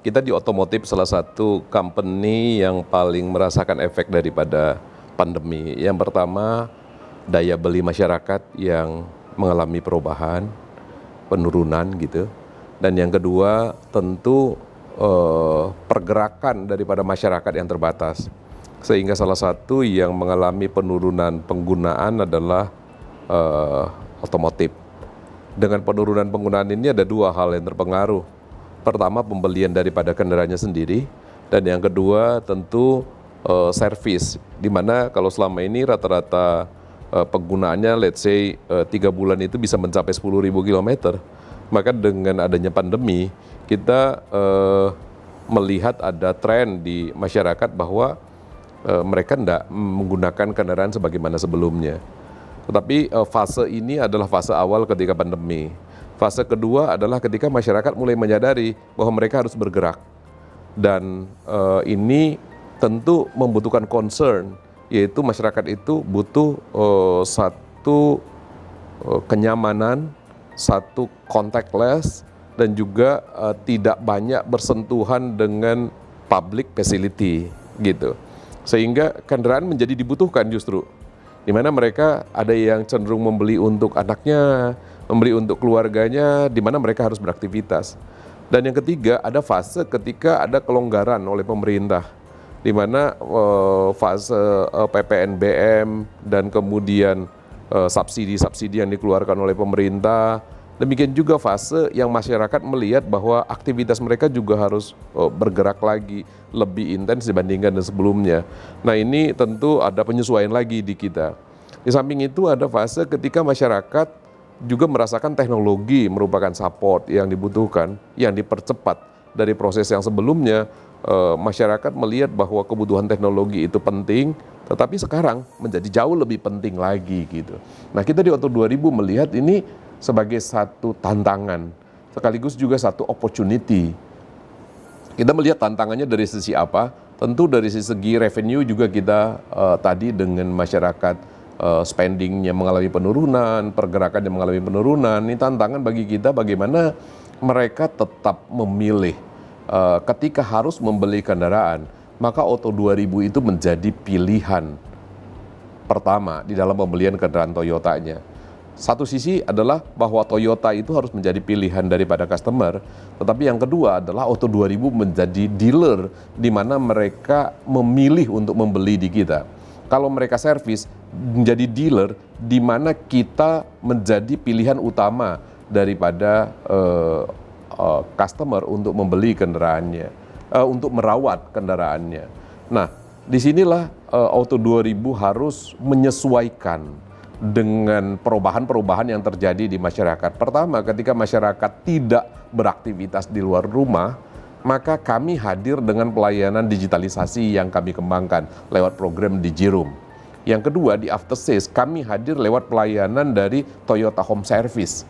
Kita di otomotif salah satu company yang paling merasakan efek daripada pandemi. Yang pertama, daya beli masyarakat yang mengalami perubahan, penurunan gitu. Dan yang kedua, tentu pergerakan daripada masyarakat yang terbatas. Sehingga salah satu yang mengalami penurunan penggunaan adalah otomotif. Dengan penurunan penggunaan ini ada dua hal yang terpengaruh. Pertama, pembelian daripada kendaraannya sendiri, dan yang kedua tentu servis, di mana kalau selama ini rata-rata penggunaannya let's say 3 bulan itu bisa mencapai 10.000 kilometer. Maka dengan adanya pandemi kita melihat ada tren di masyarakat bahwa mereka tidak menggunakan kendaraan sebagaimana sebelumnya. Tetapi fase ini adalah fase awal ketika pandemi. Fase kedua adalah ketika masyarakat mulai menyadari bahwa mereka harus bergerak. Dan ini tentu membutuhkan concern, yaitu masyarakat itu butuh satu kenyamanan, satu contactless, dan juga tidak banyak bersentuhan dengan public facility gitu. Sehingga kendaraan menjadi dibutuhkan justru. Di mana mereka ada yang cenderung membeli untuk anaknya, membeli untuk keluarganya, di mana mereka harus beraktivitas. Dan yang ketiga, ada fase ketika ada kelonggaran oleh pemerintah, di mana fase PPNBM dan kemudian subsidi-subsidi yang dikeluarkan oleh pemerintah. Demikian juga fase yang masyarakat melihat bahwa aktivitas mereka juga harus bergerak lagi, lebih intens dibandingkan dengan sebelumnya. Nah, ini tentu ada penyesuaian lagi di kita. Di samping itu ada fase ketika masyarakat juga merasakan teknologi merupakan support yang dibutuhkan, yang dipercepat dari proses yang sebelumnya. Masyarakat melihat bahwa kebutuhan teknologi itu penting, tetapi sekarang menjadi jauh lebih penting lagi gitu. Nah, kita di Auto 2000 melihat ini sebagai satu tantangan, sekaligus juga satu opportunity. Kita melihat tantangannya dari sisi apa? Tentu dari segi revenue juga kita tadi dengan masyarakat spendingnya mengalami penurunan, pergerakannya mengalami penurunan. Ini tantangan bagi kita bagaimana mereka tetap memilih ketika harus membeli kendaraan, maka Auto 2000 itu menjadi pilihan pertama di dalam pembelian kendaraan Toyotanya. Satu sisi adalah bahwa Toyota itu harus menjadi pilihan daripada customer, tetapi yang kedua adalah Auto 2000 menjadi dealer di mana mereka memilih untuk membeli di kita. Kalau mereka servis, menjadi dealer di mana kita menjadi pilihan utama daripada customer untuk membeli kendaraannya, untuk merawat kendaraannya. Nah, disinilah Auto 2000 harus menyesuaikan dengan perubahan-perubahan yang terjadi di masyarakat. Pertama, ketika masyarakat tidak beraktivitas di luar rumah, maka kami hadir dengan pelayanan digitalisasi yang kami kembangkan lewat program DigiRoom. Yang kedua, di after sales kami hadir lewat pelayanan dari Toyota Home Service.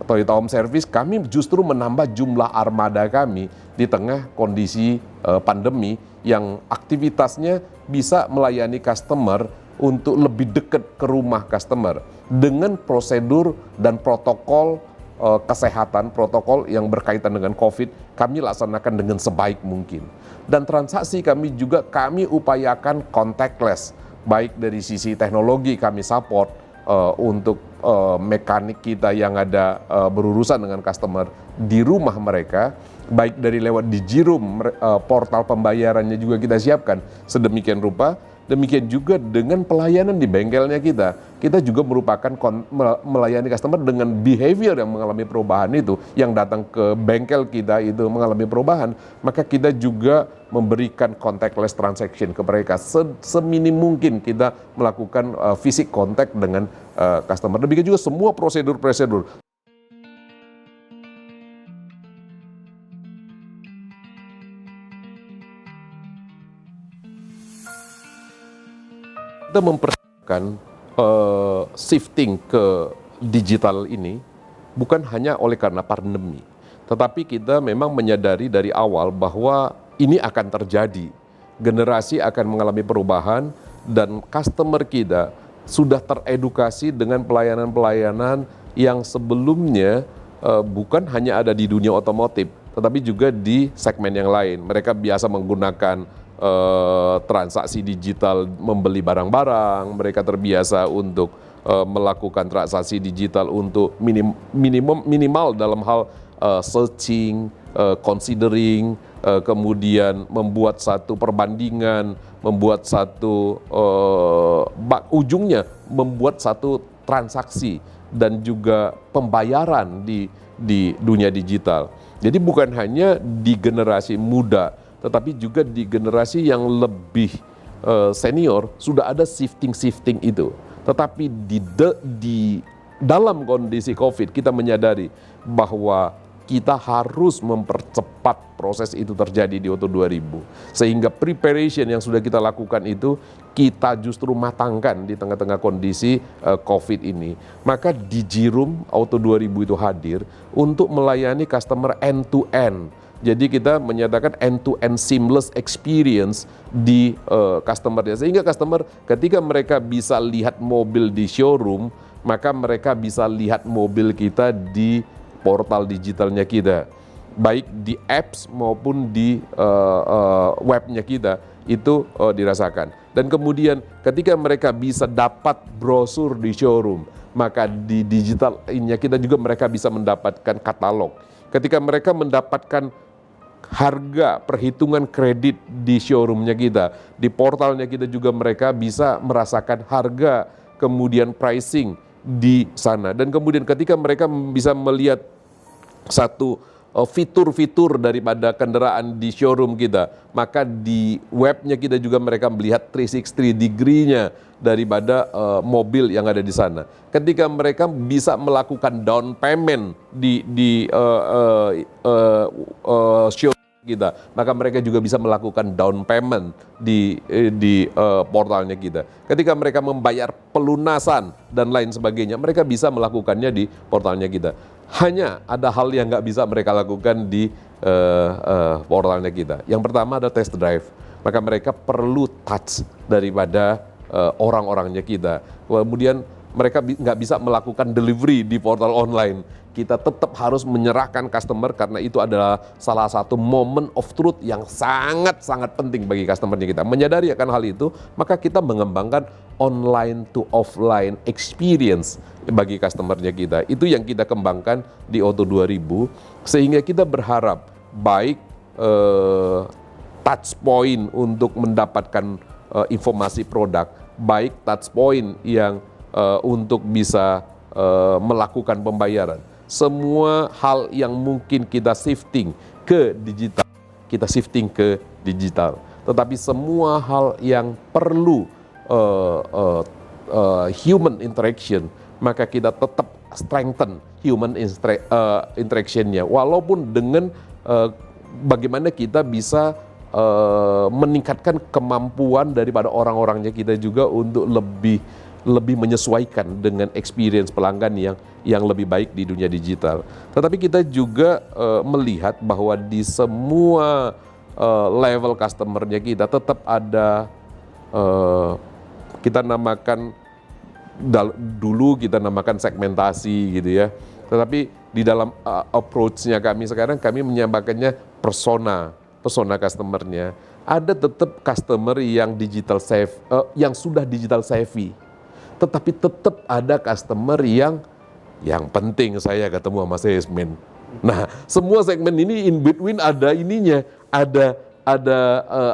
Toyota Home Service kami justru menambah jumlah armada kami di tengah kondisi pandemi yang aktivitasnya bisa melayani customer untuk lebih dekat ke rumah customer dengan prosedur dan protokol kesehatan, protokol yang berkaitan dengan COVID kami laksanakan dengan sebaik mungkin. Dan transaksi kami juga kami upayakan contactless, baik dari sisi teknologi kami support untuk mekanik kita yang ada berurusan dengan customer di rumah mereka, baik dari lewat DigiRoom, portal pembayarannya juga kita siapkan sedemikian rupa. Demikian juga dengan pelayanan di bengkelnya kita juga merupakan melayani customer dengan behavior yang mengalami perubahan itu, yang datang ke bengkel kita itu mengalami perubahan, maka kita juga memberikan contactless transaction ke mereka. Seminim mungkin kita melakukan fisik kontak dengan customer. Demikian juga semua prosedur-prosedur. Kita mempersiapkan shifting ke digital ini bukan hanya oleh karena pandemi, tetapi kita memang menyadari dari awal bahwa ini akan terjadi. Generasi akan mengalami perubahan dan customer kita sudah teredukasi dengan pelayanan-pelayanan yang sebelumnya bukan hanya ada di dunia otomotif, tetapi juga di segmen yang lain. Mereka biasa menggunakan transaksi digital membeli barang-barang, mereka terbiasa untuk melakukan transaksi digital untuk minimal dalam hal searching, considering, kemudian membuat satu perbandingan, membuat satu ujungnya membuat satu transaksi dan juga pembayaran di dunia digital. Jadi bukan hanya di generasi muda, tetapi juga di generasi yang lebih senior sudah ada shifting itu. Tetapi di dalam kondisi COVID kita menyadari bahwa kita harus mempercepat proses itu terjadi di Auto 2000. Sehingga preparation yang sudah kita lakukan itu kita justru matangkan di tengah-tengah kondisi COVID ini. Maka Digiroom Auto 2000 itu hadir untuk melayani customer end-to-end. Jadi kita menyatakan end-to-end seamless experience di customer-nya. Sehingga customer ketika mereka bisa lihat mobil di showroom, maka mereka bisa lihat mobil kita di portal digitalnya kita, baik di apps maupun di webnya kita, itu dirasakan. Dan kemudian ketika mereka bisa dapat brosur di showroom, maka di digitalnya kita juga mereka bisa mendapatkan katalog. Ketika mereka mendapatkan harga perhitungan kredit di showroomnya kita, di portalnya kita juga mereka bisa merasakan harga, kemudian pricing di sana. Dan kemudian ketika mereka bisa melihat satu fitur-fitur daripada kendaraan di showroom kita, maka di webnya kita juga mereka melihat 360 degree-nya daripada mobil yang ada di sana. Ketika mereka bisa melakukan down payment di showroom kita, maka mereka juga bisa melakukan down payment di portalnya kita. Ketika mereka membayar pelunasan dan lain sebagainya, mereka bisa melakukannya di portalnya kita. Hanya ada hal yang nggak bisa mereka lakukan di portalnya kita. Yang pertama ada test drive, maka mereka perlu touch daripada orang-orangnya kita. Kemudian mereka nggak bisa melakukan delivery di portal online. Kita tetap harus menyerahkan customer karena itu adalah salah satu moment of truth yang sangat-sangat penting bagi customernya kita. Menyadari akan hal itu, maka kita mengembangkan online to offline experience bagi customernya kita. Itu yang kita kembangkan di Auto 2000, sehingga kita berharap baik touch point untuk mendapatkan informasi produk, baik touch point yang untuk bisa melakukan pembayaran. Semua hal yang mungkin kita shifting ke digital, kita shifting ke digital. Tetapi semua hal yang perlu human interaction, maka kita tetap strengthen human interaction-nya. Walaupun dengan bagaimana kita bisa meningkatkan kemampuan daripada orang-orangnya kita juga untuk lebih menyesuaikan dengan experience pelanggan yang lebih baik di dunia digital. Tetapi kita juga melihat bahwa di semua level customer-nya kita tetap ada kita namakan dulu kita namakan segmentasi gitu ya. Tetapi di dalam approach-nya kami sekarang kami menyamakannya persona customer-nya. Ada tetap customer yang digital savvy, yang sudah digital savvy. Tetapi tetap ada customer yang penting saya ketemu sama salesman. Nah, semua segmen ini in between ada ininya, ada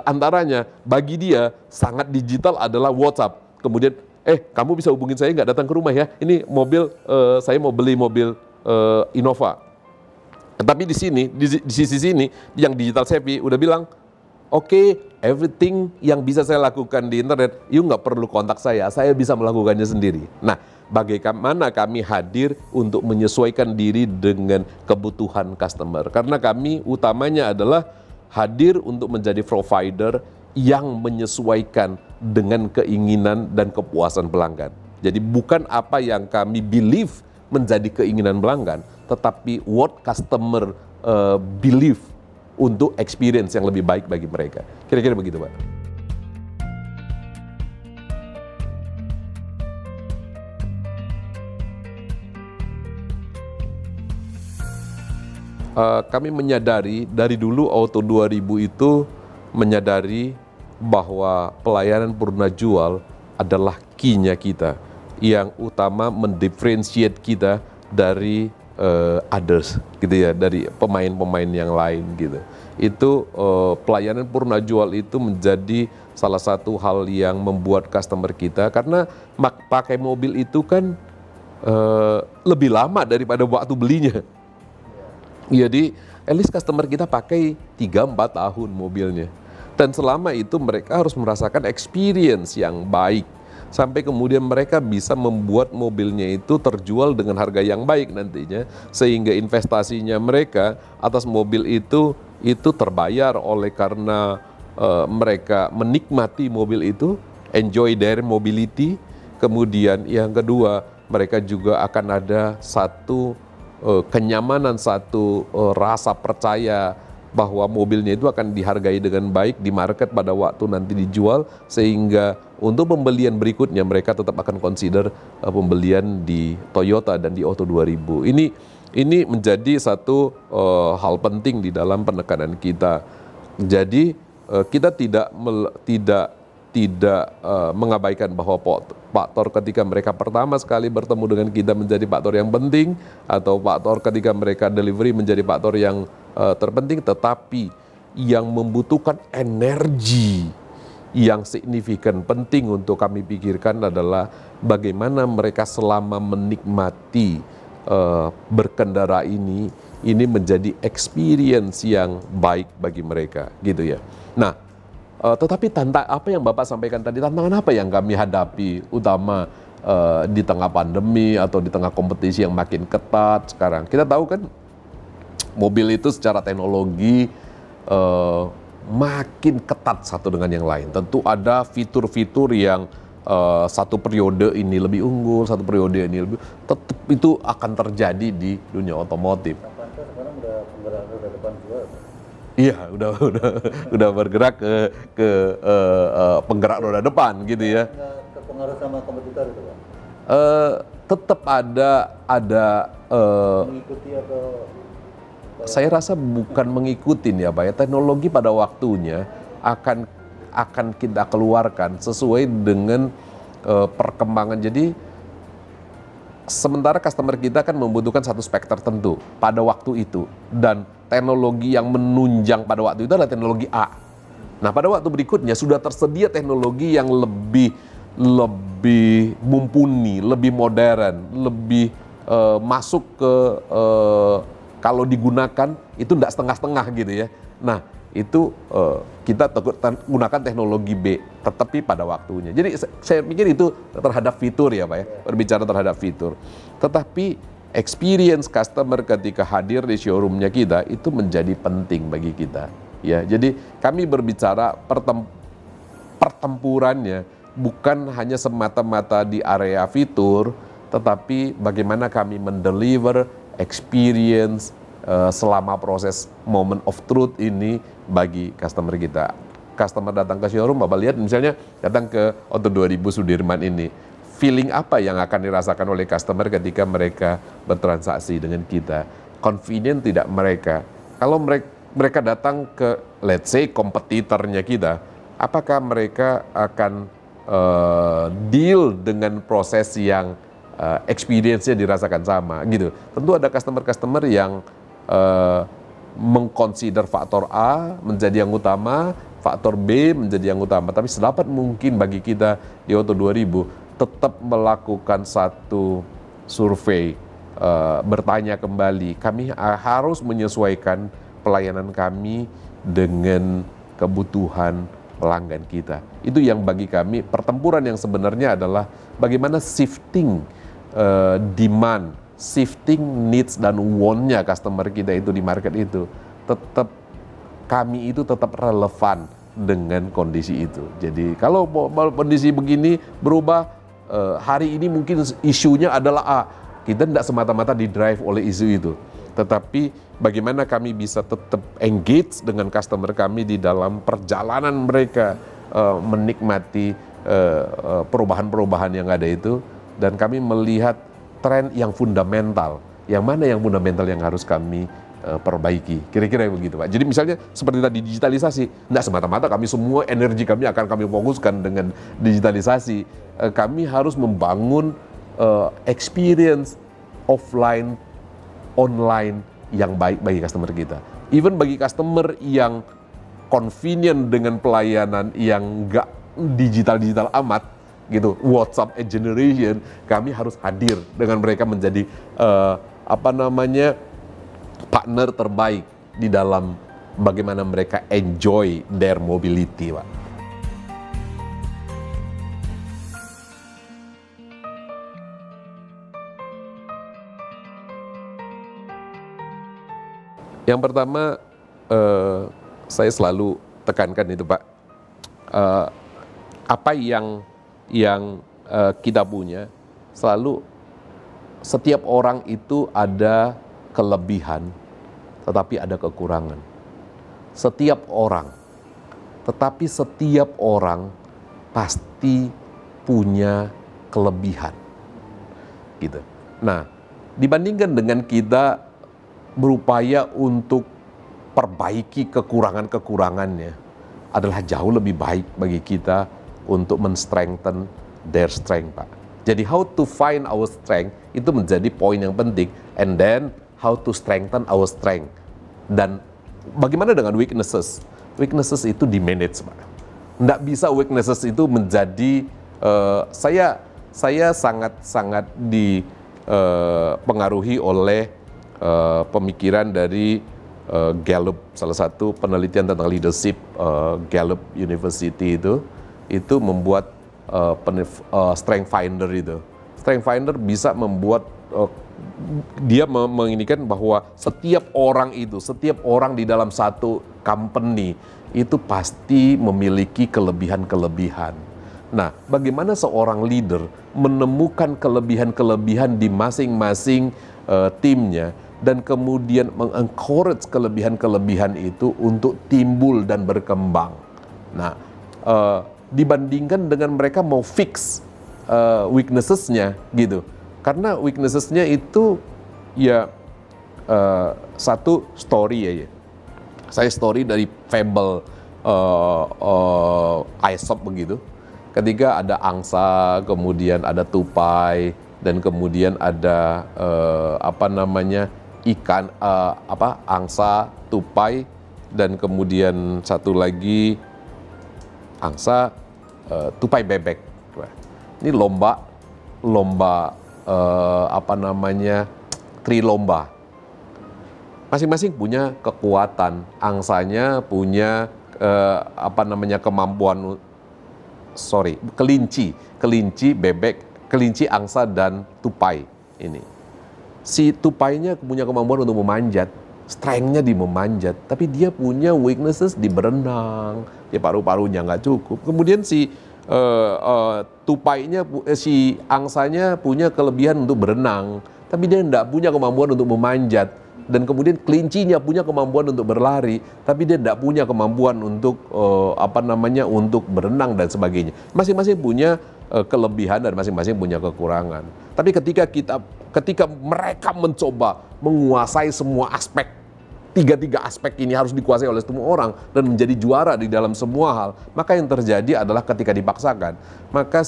antaranya. Bagi dia sangat digital adalah WhatsApp. Kemudian, kamu bisa hubungin saya nggak datang ke rumah ya? Ini mobil, saya mau beli mobil Innova. Tapi di sini, di sisi sini, yang digital savvy udah bilang, oke, everything yang bisa saya lakukan di internet, you nggak perlu kontak saya bisa melakukannya sendiri. Nah, bagaimana kami hadir untuk menyesuaikan diri dengan kebutuhan customer. Karena kami utamanya adalah hadir untuk menjadi provider yang menyesuaikan dengan keinginan dan kepuasan pelanggan. Jadi bukan apa yang kami believe menjadi keinginan pelanggan, tetapi what customer believe untuk experience yang lebih baik bagi mereka. Kira-kira begitu, Pak. kami menyadari dari dulu Auto 2000 itu menyadari bahwa pelayanan purna jual adalah key-nya kita yang utama mendifferentiate kita dari others gitu ya, dari pemain-pemain yang lain gitu. Itu pelayanan purna jual itu menjadi salah satu hal yang membuat customer kita, karena pakai mobil itu kan lebih lama daripada waktu belinya. Jadi at least customer kita pakai 3-4 tahun mobilnya. Dan selama itu mereka harus merasakan experience yang baik. Sampai kemudian mereka bisa membuat mobilnya itu terjual dengan harga yang baik nantinya. Sehingga investasinya mereka atas mobil itu terbayar oleh karena mereka menikmati mobil itu, enjoy their mobility. Kemudian yang kedua, mereka juga akan ada satu kenyamanan, satu rasa percaya bahwa mobilnya itu akan dihargai dengan baik di market pada waktu nanti dijual, sehingga untuk pembelian berikutnya mereka tetap akan consider pembelian di Toyota dan di Auto 2000. Ini menjadi satu hal penting di dalam penekanan kita. Jadi kita tidak mengabaikan bahwa faktor ketika mereka pertama sekali bertemu dengan kita menjadi faktor yang penting, atau faktor ketika mereka delivery menjadi faktor yang terpenting, tetapi yang membutuhkan energi yang signifikan penting untuk kami pikirkan adalah bagaimana mereka selama menikmati berkendara ini menjadi experience yang baik bagi mereka gitu ya. Nah, tetapi apa yang Bapak sampaikan tadi, tantangan apa yang kami hadapi utama di tengah pandemi atau di tengah kompetisi yang makin ketat sekarang. Kita tahu kan mobil itu secara teknologi makin ketat satu dengan yang lain. Tentu ada fitur-fitur yang satu periode ini lebih unggul, satu periode ini lebih, tetap itu akan terjadi di dunia otomotif. Sekarang udah penggerak roda depan juga. Iya, udah bergerak ke penggerak roda depan gitu ya. Nggak terpengaruh sama kompetitor itu, Pak? Tetap ada Mengikuti atau saya rasa bukan mengikutin ya Pak ya. Teknologi pada waktunya akan kita keluarkan sesuai dengan perkembangan. Jadi sementara customer kita kan membutuhkan satu spek tertentu pada waktu itu, dan teknologi yang menunjang pada waktu itu adalah teknologi A. Nah, pada waktu berikutnya sudah tersedia teknologi yang lebih mumpuni, lebih modern, lebih masuk ke kalau digunakan itu tidak setengah-setengah gitu ya. Nah, itu kita gunakan teknologi B, tetapi pada waktunya. Jadi saya pikir itu terhadap fitur ya Pak ya, berbicara terhadap fitur. Tetapi experience customer ketika hadir di showroomnya kita itu menjadi penting bagi kita. Ya, jadi kami berbicara pertempurannya bukan hanya semata-mata di area fitur, tetapi bagaimana kami mendeliver experience selama proses moment of truth ini bagi customer kita. Customer datang ke showroom, Bapak lihat misalnya datang ke Auto 2000 Sudirman ini, feeling apa yang akan dirasakan oleh customer ketika mereka bertransaksi dengan kita? Convenient tidak mereka? Kalau mereka datang ke let's say kompetitornya kita, apakah mereka akan deal dengan proses yang experience-nya dirasakan sama gitu? Tentu ada customer yang mengconsider faktor A menjadi yang utama, faktor B menjadi yang utama. Tapi sedapat mungkin bagi kita di Auto 2000 tetap melakukan satu survei, bertanya kembali, kami harus menyesuaikan pelayanan kami dengan kebutuhan pelanggan kita. Itu yang bagi kami pertempuran yang sebenarnya adalah bagaimana shifting demand, shifting needs dan want-nya customer kita itu di market itu, tetap kami itu tetap relevan dengan kondisi itu. Jadi kalau kondisi begini berubah, hari ini mungkin isunya adalah A, kita tidak semata-mata di-drive oleh isu itu, tetapi bagaimana kami bisa tetap engage dengan customer kami di dalam perjalanan mereka menikmati perubahan-perubahan yang ada itu, dan kami melihat tren yang fundamental. Yang mana yang fundamental yang harus kami perbaiki. Kira-kira begitu Pak. Jadi misalnya seperti tadi digitalisasi, nggak semata-mata kami semua energi kami akan kami fokuskan dengan digitalisasi. Kami harus membangun experience offline, online yang baik bagi customer kita. Even bagi customer yang convenient dengan pelayanan yang nggak digital amat, gitu, WhatsApp generation, kami harus hadir dengan mereka menjadi partner terbaik di dalam bagaimana mereka enjoy their mobility, Pak. Yang pertama, saya selalu tekankan itu Pak, apa yang kita punya, selalu setiap orang itu ada kelebihan, tetapi ada kekurangan. Setiap orang pasti punya kelebihan, gitu. Nah, dibandingkan dengan kita berupaya untuk perbaiki kekurangan-kekurangannya, adalah jauh lebih baik bagi kita untuk men-strengthen their strength, Pak. Jadi how to find our strength itu menjadi poin yang penting, and then how to strengthen our strength. Dan bagaimana dengan weaknesses? Weaknesses itu di manage, Pak. Nggak bisa weaknesses itu menjadi saya sangat dipengaruhi oleh pemikiran dari Gallup, salah satu penelitian tentang leadership, Gallup University itu membuat Strength Finder itu. Strength Finder bisa membuat dia menginginkan bahwa setiap orang di dalam satu company itu pasti memiliki kelebihan-kelebihan. Nah, bagaimana seorang leader menemukan kelebihan-kelebihan di masing-masing timnya dan kemudian mengencourage kelebihan-kelebihan itu untuk timbul dan berkembang. Nah, dibandingkan dengan mereka mau fix weaknesses-nya gitu. Karena weaknesses-nya itu ya satu story ya. Saya story dari fable Aesop begitu. Ketika ada angsa, kemudian ada tupai, dan kemudian ada ikan, angsa, tupai, dan kemudian satu lagi angsa, tupai bebek. Ini lomba trilomba. Masing-masing punya kekuatan. Angsanya punya kelinci, bebek, kelinci, angsa, dan tupai ini. Si tupainya punya kemampuan untuk memanjat, strength-nya di memanjat, tapi dia punya weaknesses di berenang, ya paru-parunya nggak cukup. Kemudian si angsanya punya kelebihan untuk berenang, tapi dia nggak punya kemampuan untuk memanjat. Dan kemudian kelincinya punya kemampuan untuk berlari, tapi dia tidak punya kemampuan untuk untuk berenang dan sebagainya. Masing-masing punya kelebihan dan masing-masing punya kekurangan. Tapi ketika mereka mencoba menguasai semua aspek, tiga aspek ini harus dikuasai oleh semua orang dan menjadi juara di dalam semua hal, maka yang terjadi adalah ketika dipaksakan, maka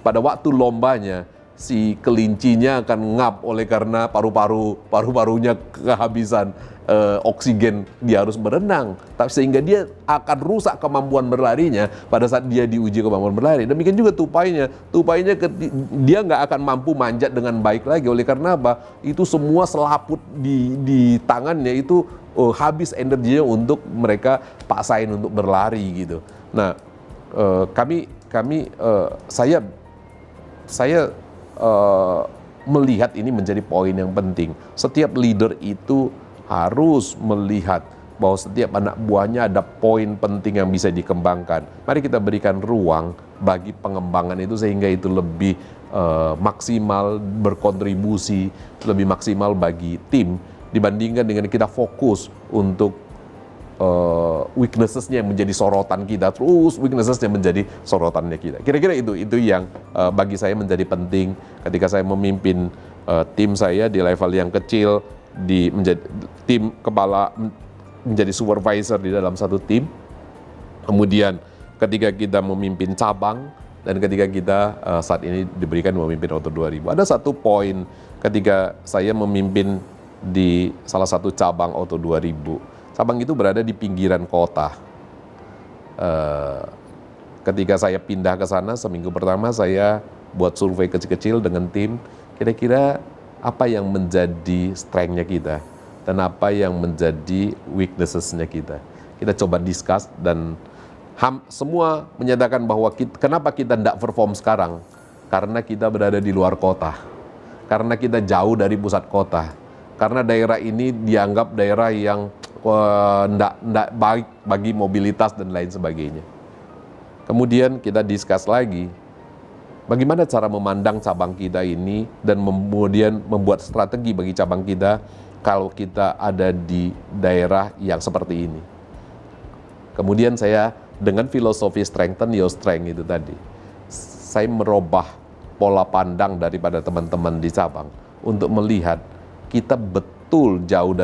pada waktu lombanya si kelincinya akan ngap oleh karena paru-parunya kehabisan oksigen, dia harus berenang, sehingga dia akan rusak kemampuan berlarinya pada saat dia diuji kemampuan berlari. Demikian juga tupainya dia nggak akan mampu manjat dengan baik lagi. Oleh karena apa? Itu semua selaput di tangannya itu habis energinya untuk mereka paksain untuk berlari gitu. Nah, saya melihat ini menjadi poin yang penting. Setiap leader itu harus melihat bahwa setiap anak buahnya ada poin penting yang bisa dikembangkan. Mari kita berikan ruang bagi pengembangan itu sehingga itu lebih maksimal berkontribusi, lebih maksimal bagi tim dibandingkan dengan kita fokus untuk weaknesses-nya yang menjadi sorotan kita, terus weaknesses-nya menjadi sorotannya kita. Kira-kira itu yang bagi saya menjadi penting ketika saya memimpin tim saya di level yang kecil menjadi tim kepala, menjadi supervisor di dalam satu tim. Kemudian ketika kita memimpin cabang dan ketika kita saat ini diberikan memimpin Auto 2000. Ada satu poin ketika saya memimpin di salah satu cabang Auto 2000. Cabang itu berada di pinggiran kota. Ketika saya pindah ke sana, seminggu pertama saya buat survei kecil-kecil dengan tim, kira-kira apa yang menjadi strength-nya kita dan apa yang menjadi weaknesses-nya kita. Kita coba discuss dan semua menyatakan bahwa kenapa kita tidak perform sekarang? Karena kita berada di luar kota, karena kita jauh dari pusat kota, karena daerah ini dianggap daerah yang tidak baik bagi mobilitas dan lain sebagainya. Kemudian kita discuss lagi, bagaimana cara memandang cabang kita ini dan kemudian membuat strategi bagi cabang kita kalau kita ada di daerah yang seperti ini. Kemudian saya dengan filosofi strengthen your strength itu tadi, saya merubah pola pandang daripada teman-teman di cabang untuk melihat kita betul jauh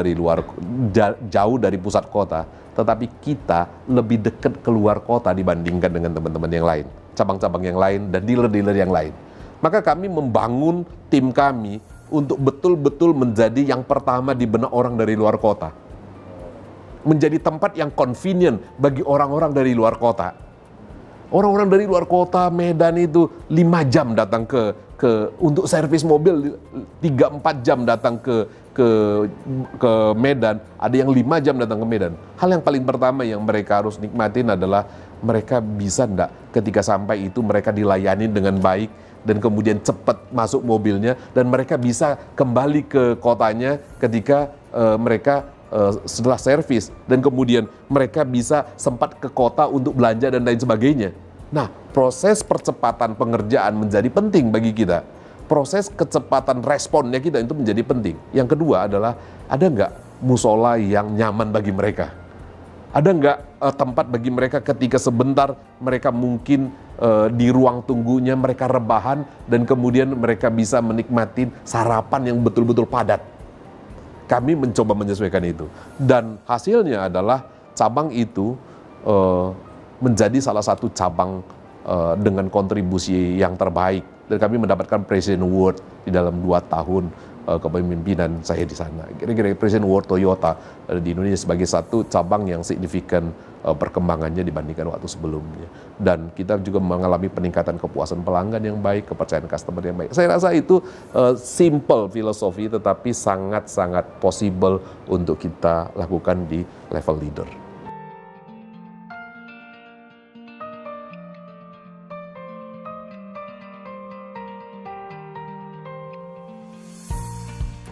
dari pusat kota, tetapi kita lebih dekat keluar kota dibandingkan dengan teman-teman yang lain, cabang-cabang yang lain dan dealer-dealer yang lain. Maka kami membangun tim kami untuk betul-betul menjadi yang pertama di benak orang dari luar kota. Menjadi tempat yang convenient bagi orang-orang dari luar kota. Orang-orang dari luar kota Medan itu 5 jam datang ke untuk servis mobil, 3-4 jam datang ke Medan, ada yang 5 jam datang ke Medan. Hal yang paling pertama yang mereka harus nikmatin adalah mereka bisa enggak ketika sampai itu mereka dilayani dengan baik dan kemudian cepat masuk mobilnya dan mereka bisa kembali ke kotanya ketika mereka setelah servis dan kemudian mereka bisa sempat ke kota untuk belanja dan lain sebagainya. Nah, proses percepatan pengerjaan menjadi penting bagi kita. Proses kecepatan responnya kita itu menjadi penting. Yang kedua adalah, ada nggak musola yang nyaman bagi mereka? Ada nggak tempat bagi mereka ketika sebentar mereka mungkin di ruang tunggunya mereka rebahan dan kemudian mereka bisa menikmati sarapan yang betul-betul padat. Kami mencoba menyesuaikan itu dan hasilnya adalah cabang itu menjadi salah satu cabang dengan kontribusi yang terbaik dan kami mendapatkan President Award di dalam 2 tahun kepemimpinan saya di sana. Kira-kira President Award Toyota di Indonesia sebagai satu cabang yang signifikan perkembangannya dibandingkan waktu sebelumnya. Dan kita juga mengalami peningkatan kepuasan pelanggan yang baik, kepercayaan customer yang baik. Saya rasa itu simple filosofi tetapi sangat-sangat possible untuk kita lakukan di level leader.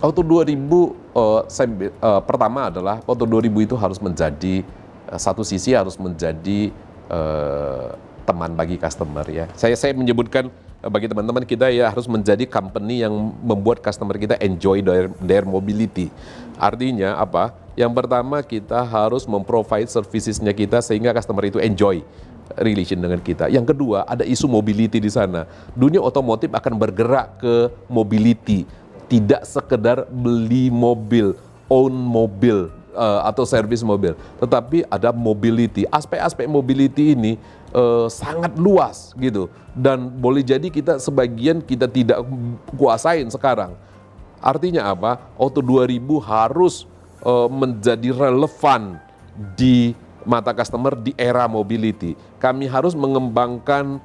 Auto 2000 pertama adalah Auto 2000 itu harus menjadi satu sisi harus menjadi teman bagi customer ya. Saya menyebutkan bagi teman-teman kita ya harus menjadi company yang membuat customer kita enjoy their mobility. Artinya apa? Yang pertama kita harus memprovide servicesnya kita sehingga customer itu enjoy relation dengan kita. Yang kedua ada isu mobility di sana. Dunia otomotif akan bergerak ke mobility. Tidak sekedar beli mobil, own mobil atau servis mobil, tetapi ada mobility. Aspek-aspek mobility ini sangat luas gitu dan boleh jadi kita sebagian kita tidak kuasain sekarang. Artinya apa? Auto 2000 harus menjadi relevan di mata customer di era mobility. Kami harus mengembangkan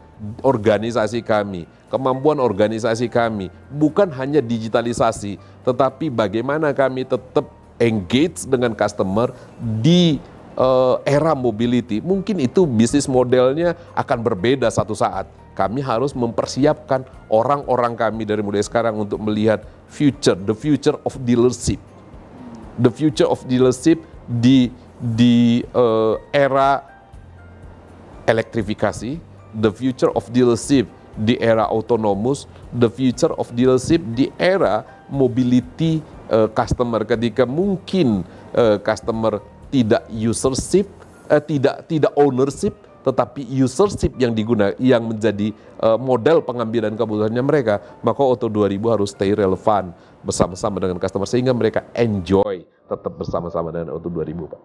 organisasi kami, kemampuan organisasi kami, bukan hanya digitalisasi, tetapi bagaimana kami tetap engage dengan customer di era mobility. Mungkin itu bisnis modelnya akan berbeda satu saat. Kami harus mempersiapkan orang-orang kami dari mulai sekarang untuk melihat the future of dealership. The future of dealership di era elektrifikasi, the future of dealership di era autonomous, the future of dealership di era mobility customer ketika mungkin customer tidak usership, tidak ownership, tetapi usership yang yang menjadi model pengambilan keputusannya mereka, maka Auto 2000 harus stay relevan bersama-sama dengan customer sehingga mereka enjoy tetap bersama-sama dengan Auto 2000, Pak.